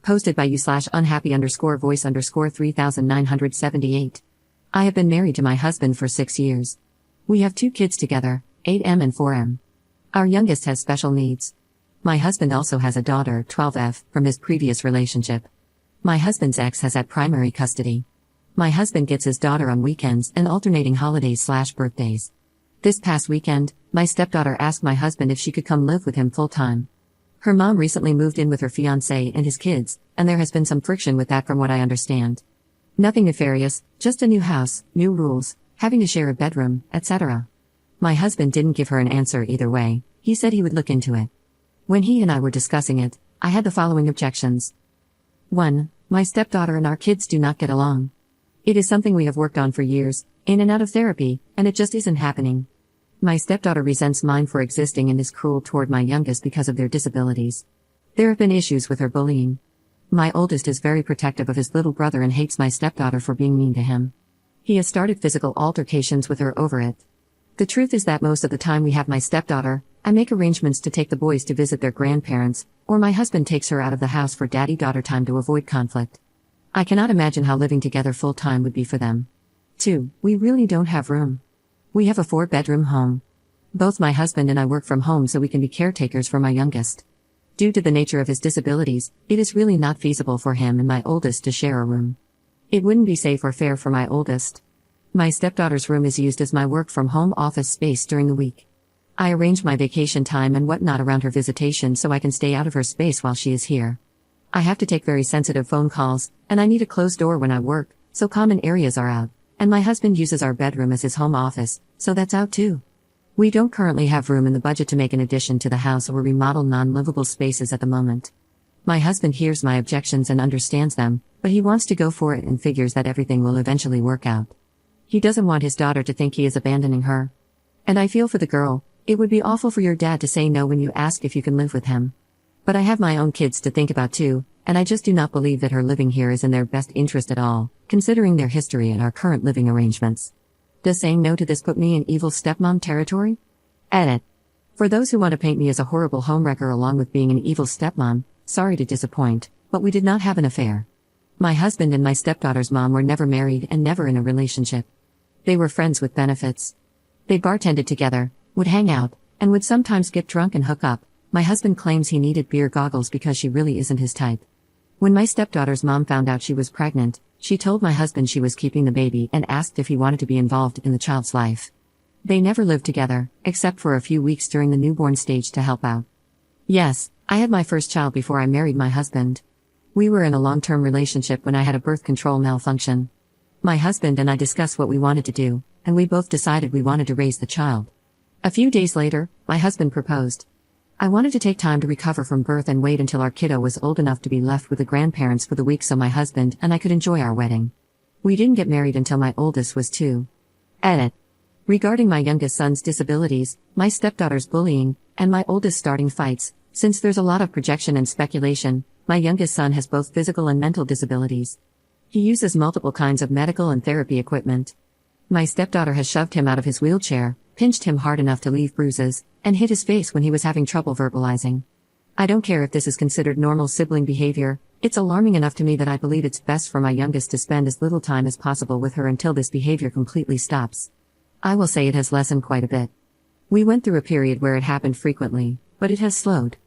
Posted by you/unhappy_voice_3978. I have been married to my husband for 6 years. We have 2 kids together, 8M and 4M. Our youngest has special needs. My husband also has a daughter, 12F, from his previous relationship. My husband's ex has had primary custody. My husband gets his daughter on weekends and alternating holidays/birthdays. This past weekend, my stepdaughter asked my husband if she could come live with him full-time. Her mom recently moved in with her fiancé and his kids, and there has been some friction with that from what I understand. Nothing nefarious, just a new house, new rules, having to share a bedroom, etc. My husband didn't give her an answer either way. He said he would look into it. When he and I were discussing it, I had the following objections. 1. My stepdaughter and our kids do not get along. It is something we have worked on for years, in and out of therapy, and it just isn't happening. My stepdaughter resents mine for existing and is cruel toward my youngest because of their disabilities. There have been issues with her bullying. My oldest is very protective of his little brother and hates my stepdaughter for being mean to him. He has started physical altercations with her over it. The truth is that most of the time we have my stepdaughter, I make arrangements to take the boys to visit their grandparents, or my husband takes her out of the house for daddy-daughter time to avoid conflict. I cannot imagine how living together full-time would be for them. 2. We really don't have room. We have a 4-bedroom home. Both my husband and I work from home so we can be caretakers for my youngest. Due to the nature of his disabilities, it is really not feasible for him and my oldest to share a room. It wouldn't be safe or fair for my oldest. My stepdaughter's room is used as my work-from-home office space during the week. I arrange my vacation time and whatnot around her visitation so I can stay out of her space while she is here. I have to take very sensitive phone calls, and I need a closed door when I work, so common areas are out. And my husband uses our bedroom as his home office, so that's out too. We don't currently have room in the budget to make an addition to the house or remodel non-livable spaces at the moment. My husband hears my objections and understands them, but he wants to go for it and figures that everything will eventually work out. He doesn't want his daughter to think he is abandoning her. And I feel for the girl. It would be awful for your dad to say no when you ask if you can live with him. But I have my own kids to think about too, and I just do not believe that her living here is in their best interest at all, considering their history and our current living arrangements. Does saying no to this put me in evil stepmom territory? Edit. For those who want to paint me as a horrible homewrecker along with being an evil stepmom, sorry to disappoint, but we did not have an affair. My husband and my stepdaughter's mom were never married and never in a relationship. They were friends with benefits. They bartended together, would hang out, and would sometimes get drunk and hook up. My husband claims he needed beer goggles because she really isn't his type. When my stepdaughter's mom found out she was pregnant, she told my husband she was keeping the baby and asked if he wanted to be involved in the child's life. They never lived together, except for a few weeks during the newborn stage to help out. Yes, I had my first child before I married my husband. We were in a long-term relationship when I had a birth control malfunction. My husband and I discussed what we wanted to do, and we both decided we wanted to raise the child. A few days later, my husband proposed. I wanted to take time to recover from birth and wait until our kiddo was old enough to be left with the grandparents for the week so my husband and I could enjoy our wedding. We didn't get married until my oldest was 2. Edit. Regarding my youngest son's disabilities, my stepdaughter's bullying, and my oldest starting fights, since there's a lot of projection and speculation, my youngest son has both physical and mental disabilities. He uses multiple kinds of medical and therapy equipment. My stepdaughter has shoved him out of his wheelchair, pinched him hard enough to leave bruises, and hit his face when he was having trouble verbalizing. I don't care if this is considered normal sibling behavior, it's alarming enough to me that I believe it's best for my youngest to spend as little time as possible with her until this behavior completely stops. I will say it has lessened quite a bit. We went through a period where it happened frequently, but it has slowed.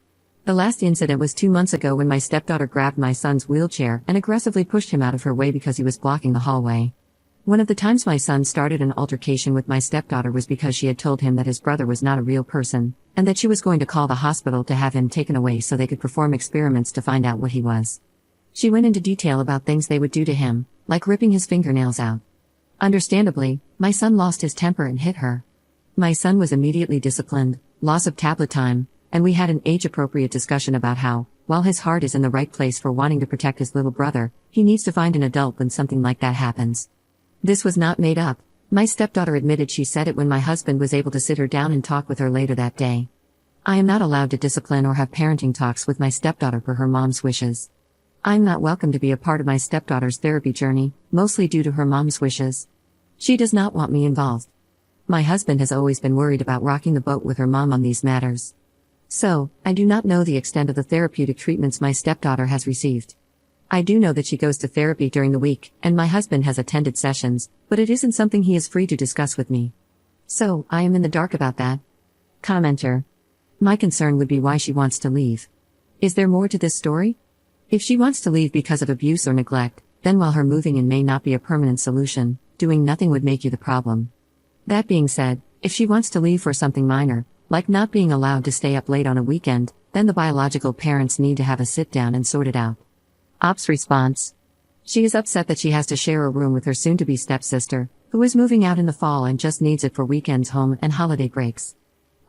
The last incident was 2 months ago when my stepdaughter grabbed my son's wheelchair and aggressively pushed him out of her way because he was blocking the hallway. One of the times my son started an altercation with my stepdaughter was because she had told him that his brother was not a real person, and that she was going to call the hospital to have him taken away so they could perform experiments to find out what he was. She went into detail about things they would do to him, like ripping his fingernails out. Understandably, my son lost his temper and hit her. My son was immediately disciplined, loss of tablet time, and we had an age-appropriate discussion about how, while his heart is in the right place for wanting to protect his little brother, he needs to find an adult when something like that happens. This was not made up. My stepdaughter admitted she said it when my husband was able to sit her down and talk with her later that day. I am not allowed to discipline or have parenting talks with my stepdaughter per her mom's wishes. I'm not welcome to be a part of my stepdaughter's therapy journey, mostly due to her mom's wishes. She does not want me involved. My husband has always been worried about rocking the boat with her mom on these matters. So, I do not know the extent of the therapeutic treatments my stepdaughter has received. I do know that she goes to therapy during the week, and my husband has attended sessions, but it isn't something he is free to discuss with me. So, I am in the dark about that. Commenter. My concern would be why she wants to leave. Is there more to this story? If she wants to leave because of abuse or neglect, then while her moving in may not be a permanent solution, doing nothing would make you the problem. That being said, if she wants to leave for something minor, like not being allowed to stay up late on a weekend, then the biological parents need to have a sit down and sort it out. Ops response. She is upset that she has to share a room with her soon-to-be stepsister, who is moving out in the fall and just needs it for weekends, home, and holiday breaks.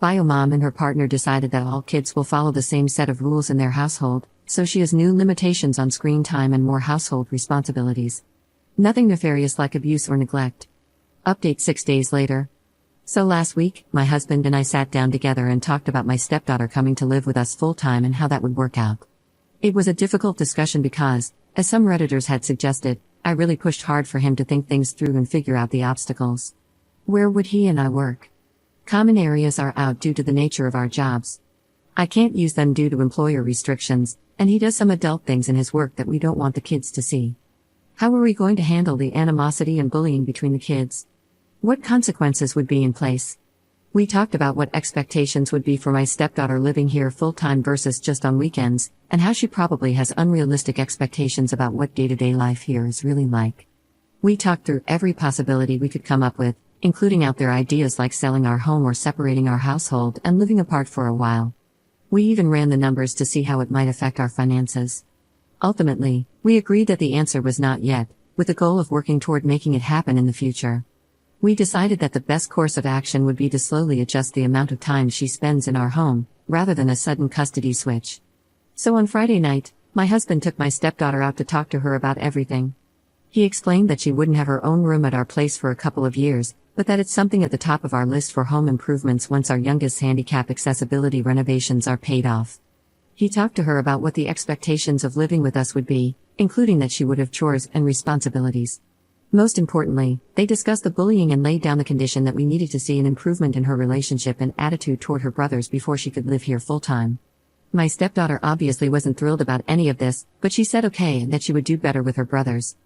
Bio mom and her partner decided that all kids will follow the same set of rules in their household, so she has new limitations on screen time and more household responsibilities. Nothing nefarious like abuse or neglect. Update 6 days later. So last week, my husband and I sat down together and talked about my stepdaughter coming to live with us full-time and how that would work out. It was a difficult discussion because, as some Redditors had suggested, I really pushed hard for him to think things through and figure out the obstacles. Where would he and I work? Common areas are out due to the nature of our jobs. I can't use them due to employer restrictions, and he does some adult things in his work that we don't want the kids to see. How are we going to handle the animosity and bullying between the kids? What consequences would be in place? We talked about what expectations would be for my stepdaughter living here full-time versus just on weekends, and how she probably has unrealistic expectations about what day-to-day life here is really like. We talked through every possibility we could come up with, including out there ideas like selling our home or separating our household and living apart for a while. We even ran the numbers to see how it might affect our finances. Ultimately, we agreed that the answer was not yet, with the goal of working toward making it happen in the future. We decided that the best course of action would be to slowly adjust the amount of time she spends in our home, rather than a sudden custody switch. So on Friday night, my husband took my stepdaughter out to talk to her about everything. He explained that she wouldn't have her own room at our place for a couple of years, but that it's something at the top of our list for home improvements once our youngest's handicap accessibility renovations are paid off. He talked to her about what the expectations of living with us would be, including that she would have chores and responsibilities. Most importantly, they discussed the bullying and laid down the condition that we needed to see an improvement in her relationship and attitude toward her brothers before she could live here full-time. My stepdaughter obviously wasn't thrilled about any of this, but she said okay and that she would do better with her brothers.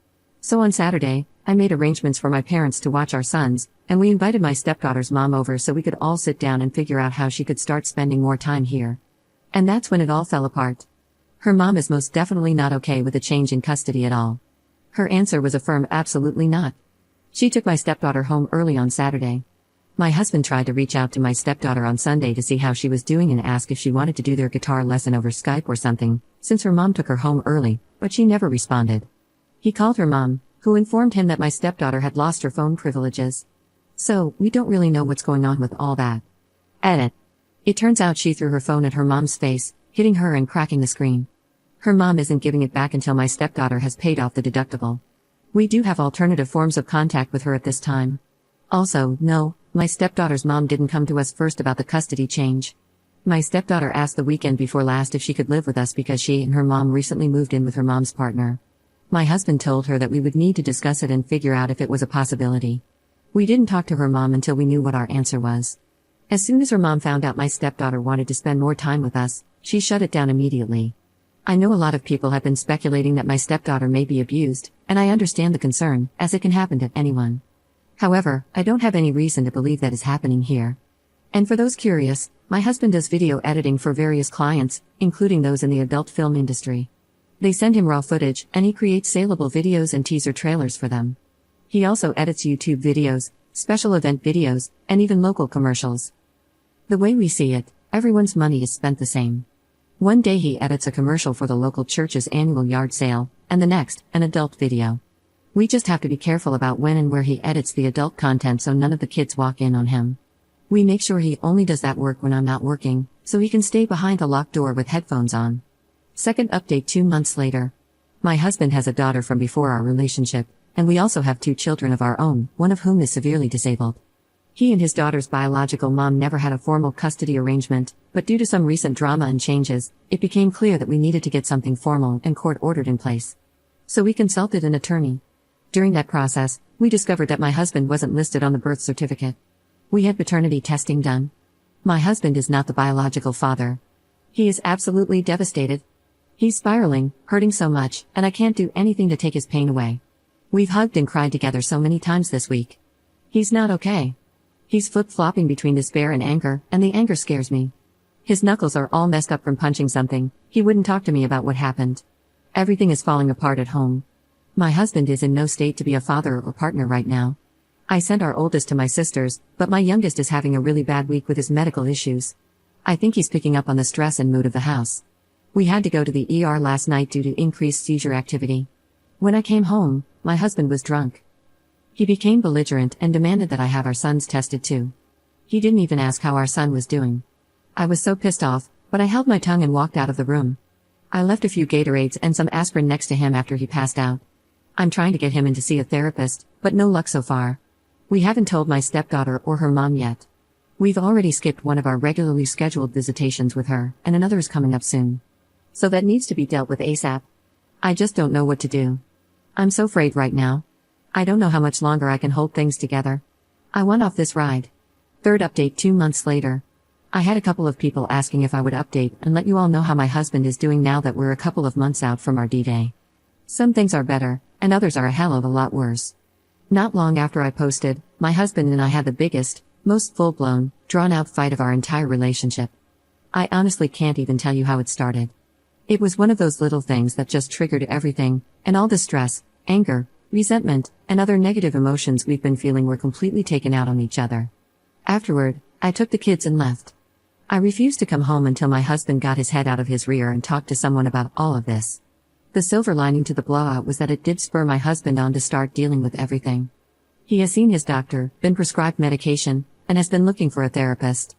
So on Saturday, I made arrangements for my parents to watch our sons, and we invited my stepdaughter's mom over so we could all sit down and figure out how she could start spending more time here. And that's when it all fell apart. Her mom is most definitely not okay with a change in custody at all. Her answer was a firm absolutely not. She took my stepdaughter home early on Saturday. My husband tried to reach out to my stepdaughter on Sunday to see how she was doing and ask if she wanted to do their guitar lesson over Skype or something, since her mom took her home early, but she never responded. He called her mom, who informed him that my stepdaughter had lost her phone privileges. So, we don't really know what's going on with all that. Edit. It turns out she threw her phone at her mom's face, hitting her and cracking the screen. Her mom isn't giving it back until my stepdaughter has paid off the deductible. We do have alternative forms of contact with her at this time. Also, no, my stepdaughter's mom didn't come to us first about the custody change. My stepdaughter asked the weekend before last if she could live with us because she and her mom recently moved in with her mom's partner. My husband told her that we would need to discuss it and figure out if it was a possibility. We didn't talk to her mom until we knew what our answer was. As soon as her mom found out my stepdaughter wanted to spend more time with us, she shut it down immediately. I know a lot of people have been speculating that my stepdaughter may be abused, and I understand the concern, as it can happen to anyone. However, I don't have any reason to believe that is happening here. And for those curious, my husband does video editing for various clients, including those in the adult film industry. They send him raw footage, and he creates saleable videos and teaser trailers for them. He also edits YouTube videos, special event videos, and even local commercials. The way we see it, everyone's money is spent the same. One day he edits a commercial for the local church's annual yard sale, and the next, an adult video. We just have to be careful about when and where he edits the adult content so none of the kids walk in on him. We make sure he only does that work when I'm not working, so he can stay behind the locked door with headphones on. Second update 2 months later. My husband has a daughter from before our relationship, and we also have 2 children of our own, one of whom is severely disabled. He and his daughter's biological mom never had a formal custody arrangement, but due to some recent drama and changes, it became clear that we needed to get something formal and court-ordered in place. So we consulted an attorney. During that process, we discovered that my husband wasn't listed on the birth certificate. We had paternity testing done. My husband is not the biological father. He is absolutely devastated. He's spiraling, hurting so much, and I can't do anything to take his pain away. We've hugged and cried together so many times this week. He's not okay. He's flip-flopping between despair and the anger scares me. His knuckles are all messed up from punching something. He wouldn't talk to me about what happened. Everything is falling apart at home. My husband is in no state to be a father or partner right now. I sent our oldest to my sisters, but my youngest is having a really bad week with his medical issues. I think he's picking up on the stress and mood of the house. We had to go to the ER last night due to increased seizure activity. When I came home, my husband was drunk. He became belligerent and demanded that I have our sons tested too. He didn't even ask how our son was doing. I was so pissed off, but I held my tongue and walked out of the room. I left a few Gatorades and some aspirin next to him after he passed out. I'm trying to get him in to see a therapist, but no luck so far. We haven't told my stepdaughter or her mom yet. We've already skipped one of our regularly scheduled visitations with her, and another is coming up soon. So that needs to be dealt with ASAP. I just don't know what to do. I'm so afraid right now. I don't know how much longer I can hold things together. I want off this ride. Third update 2 months later. I had a couple of people asking if I would update and let you all know how my husband is doing now that we're a couple of months out from our D-Day. Some things are better, and others are a hell of a lot worse. Not long after I posted, my husband and I had the biggest, most full-blown, drawn-out fight of our entire relationship. I honestly can't even tell you how it started. It was one of those little things that just triggered everything, and all the stress, anger, resentment, and other negative emotions we've been feeling were completely taken out on each other. Afterward, I took the kids and left. I refused to come home until my husband got his head out of his rear and talked to someone about all of this. The silver lining to the blowout was that it did spur my husband on to start dealing with everything. He has seen his doctor, been prescribed medication, and has been looking for a therapist.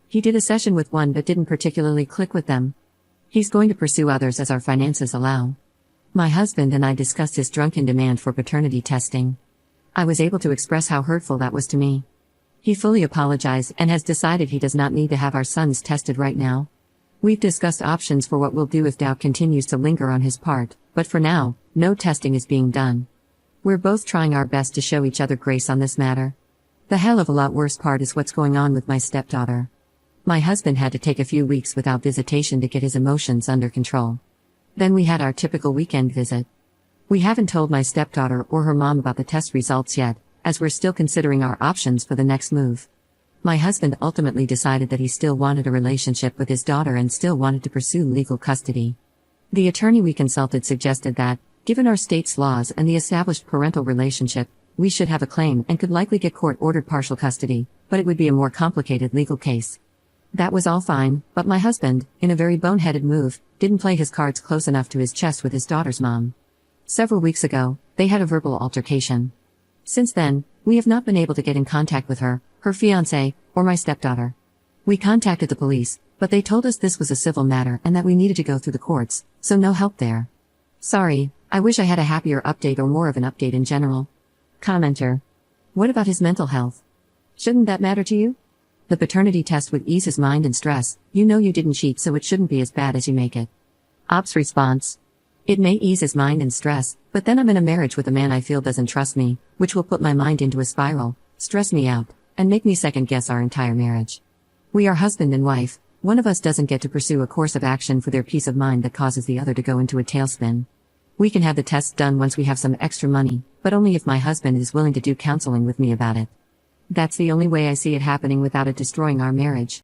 He did a session with one but didn't particularly click with them. He's going to pursue others as our finances allow. My husband and I discussed his drunken demand for paternity testing. I was able to express how hurtful that was to me. He fully apologized and has decided he does not need to have our sons tested right now. We've discussed options for what we'll do if doubt continues to linger on his part, but for now, no testing is being done. We're both trying our best to show each other grace on this matter. The hell of a lot worse part is what's going on with my stepdaughter. My husband had to take a few weeks without visitation to get his emotions under control. Then we had our typical weekend visit. We haven't told my stepdaughter or her mom about the test results yet, as we're still considering our options for the next move. My husband ultimately decided that he still wanted a relationship with his daughter and still wanted to pursue legal custody. The attorney we consulted suggested that, given our state's laws and the established parental relationship, we should have a claim and could likely get court-ordered partial custody, but it would be a more complicated legal case. That was all fine, but my husband, in a very boneheaded move, didn't play his cards close enough to his chest with his daughter's mom. Several weeks ago, they had a verbal altercation. Since then, we have not been able to get in contact with her fiancé, or my stepdaughter. We contacted the police, but they told us this was a civil matter and that we needed to go through the courts, so no help there. Sorry, I wish I had a happier update or more of an update in general. Commenter. What about his mental health? Shouldn't that matter to you? The paternity test would ease his mind and stress. You know you didn't cheat, so it shouldn't be as bad as you make it. Ops response. It may ease his mind and stress, but then I'm in a marriage with a man I feel doesn't trust me, which will put my mind into a spiral, stress me out, and make me second-guess our entire marriage. We are husband and wife. One of us doesn't get to pursue a course of action for their peace of mind that causes the other to go into a tailspin. We can have the tests done once we have some extra money, but only if my husband is willing to do counseling with me about it. That's the only way I see it happening without it destroying our marriage.